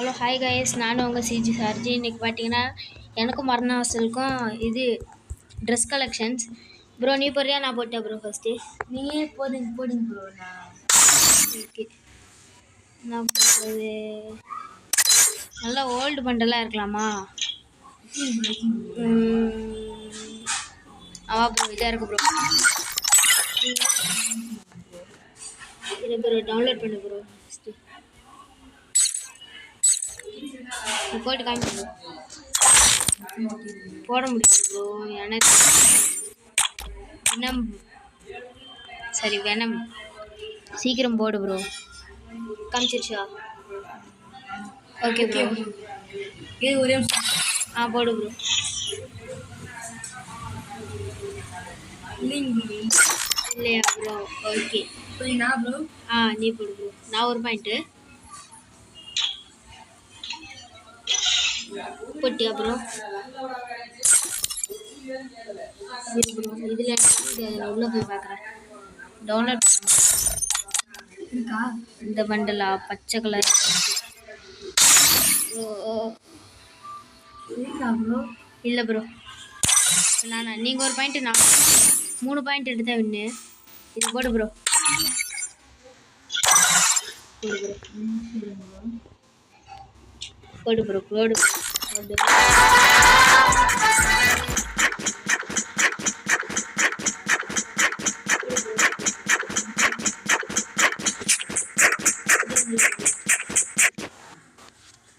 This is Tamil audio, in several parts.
ஹலோ ஹாய் கைஸ், நானும் உங்கள் சிஜி சார்ஜி. இன்றைக்கி பார்த்தீங்கன்னா எனக்கும் மரணவாசலுக்கும் இது ட்ரெஸ் கலெக்ஷன்ஸ். ப்ரோ நீ போடுறியா நான் போட்டேன் ப்ரோ? ஃபஸ்ட்டு நீயே போடுங்க ப்ரோ. ஓகே, நான் போடுறது நல்லா ஓல்டு பண்டெல்லாம் இருக்கலாமா? ஆமா ப்ரோ, இதாக இருக்கு ப்ரோ. இதை ப்ரோ டவுன்லோட் பண்ணு ப்ரோ. ஃபஸ்ட்டு போட்டு காமிச்சு போட முடியும் ப்ரோ. எனக்கு வெனம் சீக்கிரம் போடு ப்ரோ. காமிச்சிருச்சா? ஓகே ப்ரோ, இது ஒரே போடு ப்ரோ. இல்லையா ப்ரோ? ஓகே நான் ப்ரோ. நீ போடு ப்ரோ. நான் ஒரு பாயிண்ட்டு போட்டியா ப்ரோ? சரி ப்ரோ, இதில் உள்ளே போய் பார்க்குறேன். டவுன்லோட் இருக்கா இந்த பண்டலா? பச்சை கலர் இருக்கா ப்ரோ? இல்லை ப்ரோ. நீங்கள் ஒரு பாயிண்ட்டு, நான் 3 பாயிண்ட் எடுத்தா வின்னு. இது போடு ப்ரோ. போடு ப்ரோ, போடு போடு.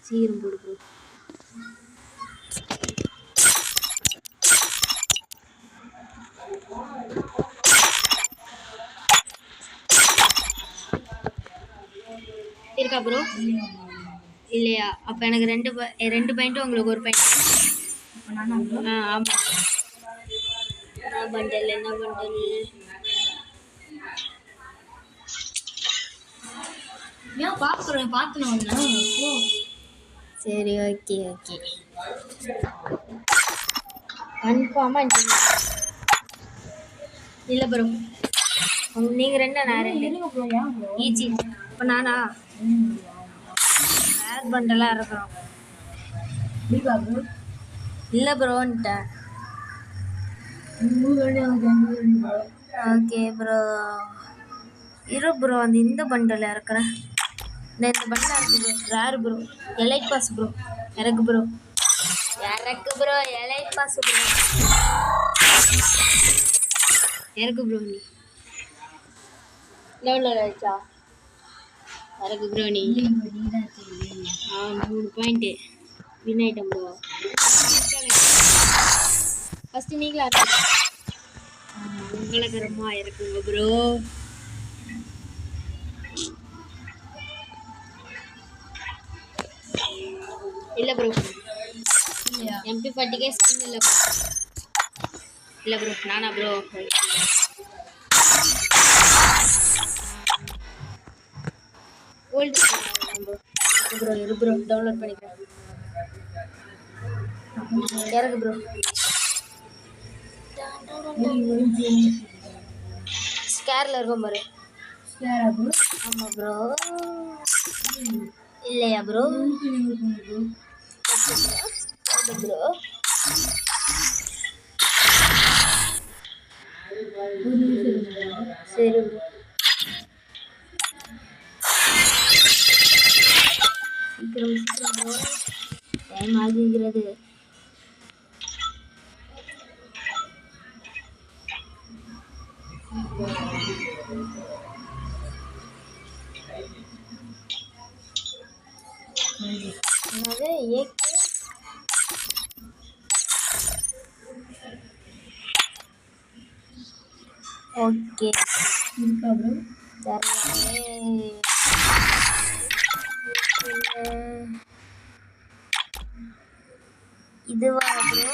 சீக்கிரம் போடு ப்ரோ. இருக்கா ப்ரோ? இல்லையா? அப்போ எனக்கு 2 பாயிண்ட்டு, உங்களுக்கு 1 பாயிண்ட். ஆமாம். என்ன பண்டல் ஏன் பார்த்துனோம். சரி, ஓகே கன்ஃபார்மாக இல்லை ப்ரோ. நீங்கள் 2, நான் 2 ஈச்சி. இப்போ நானா வேர் பண்டெல்லாம் இருக்கிறோம். இல்லை ப்ரோன்ட்டேன். ஓகே ப்ரோ, இரு ப்ரோ. இந்த பண்டல் இறக்குறேன். இந்த பண்டல் இருக்கு bro. Rare bro. Elite pass bro. இறக்கு ப்ரோ. Elite pass bro. இறக்கு ப்ரோ. நீ டவுன்லோட் ஆயிடுச்சா? இறக்கு ப்ரோ. நீ 3 point win item bro. First நீங்களா உங்களகரமாக இருக்குங்க ப்ரோ. இல்லை ப்ரோ, MP40K ஸ்கின் இல்லை ப்ரோ. இல்லை ப்ரோ. நானா ப்ரோ? Old bro. இரு ப்ரோ, டவுன்லோட் பண்ணிக்கிறேன். இறக்கு ப்ரோ. ஸ்கேரில் இருக்கும் பாரு. ஆமாம் ப்ரோ. இல்லையா ப்ரோ? ப்ரோ சரி ப்ரோ. சீக்கிரம் ப்ரோ, டைம் ஆகுகிறது. ஓகே இருக்கா ப்ரோ? இதுவா ப்ரோ?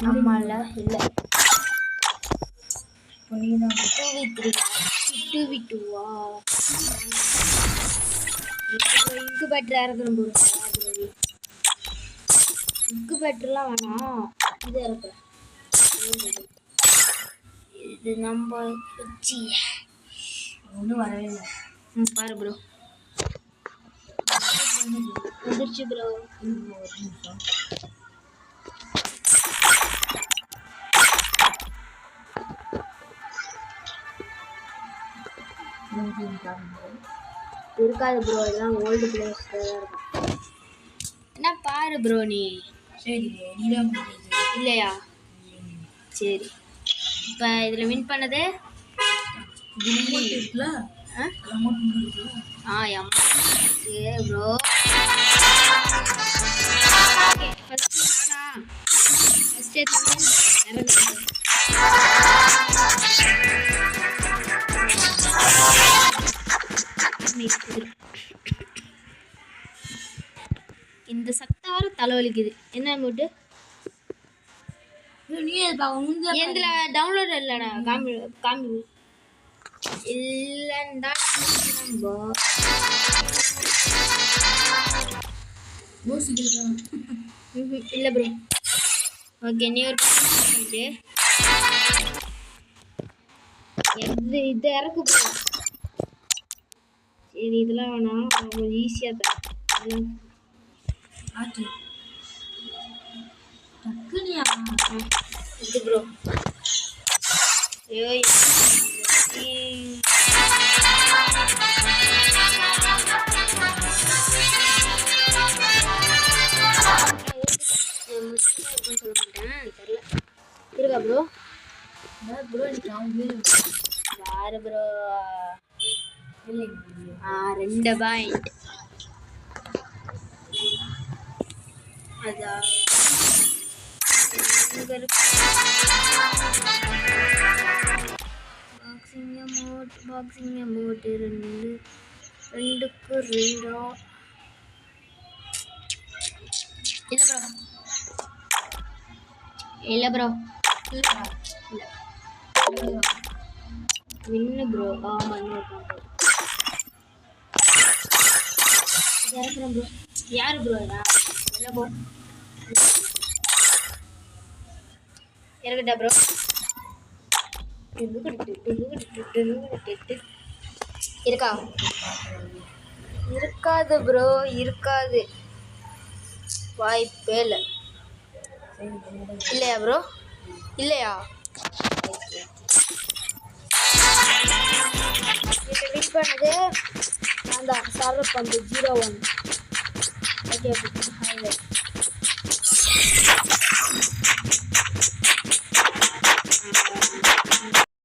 ஆமாம்ல. இல்லை 2v2வா? இங்கு பேட்டரி இறக்கணும் ப்ரோ. இங்கு பேட்டரிலாம் வேணாம், இது இறக்குறேன். இது நம்ம வச்சு ஒன்றும் வரவே இல்லை. பாரு ப்ரோ வந்துருச்சு ப்ரோ. ஒரு நிமிஷம். இருக்காது ப்ரோ, எல்லாம் ஓல்டு பிளேஸ் தான் இருக்கும். என்ன பாரு ப்ரோ நீ. சரி நீதான் முடிஞ்சது. இல்லையா? சரி, இப்போ இதில் வின் பண்ணது கில்லி. இருக்குல்ல ஆ அமௌண்ட் இருக்குல்ல. ப்ரோ ஃபஸ்ட்டு நானா ஃபஸ்ட்டே இந்த சத்தார தலைவலிக்குது. என்ன போட்டு நீ எதுல டவுன்லோட் இல்லைடா. காமி காமி இல்லைண்டா. இல்லை ப்ரோ. ஓகே, நீ ஒரு இது இது இறக்கு ப்ரோ. சரி, இதெல்லாம் வேணாம், கொஞ்சம் ஈஸியாக தான். ஆச்சு டக்குனியா இது ப்ரோ. ஐயோ சொல்ல மாட்டேன், தெரியல. இருக்கா ப்ரோ? ப்ரோ எனக்கு அவங்க யாரு ப்ரோ? இல்லைங்க. 2 பாயிண்ட். அதான் பாக்ஸிங் அமௌண்ட் 2க்கு 2. இல்லை ப்ரோ. வின்னு ப்ரோ. ஆமாம், இறக்குறேன் ப்ரோ. யாரு ப்ரோ? இல்லை போ, இறக்கட்டா ப்ரோ? இருக்கா? இருக்காது ப்ரோ, இருக்காது, வாய்ப்பே இல்லை. இல்லையா ப்ரோ? இல்லையா? இப்போ வின் பண்ணது நான் தான். சர்வ் பண்ணது 0-1. ஓகே,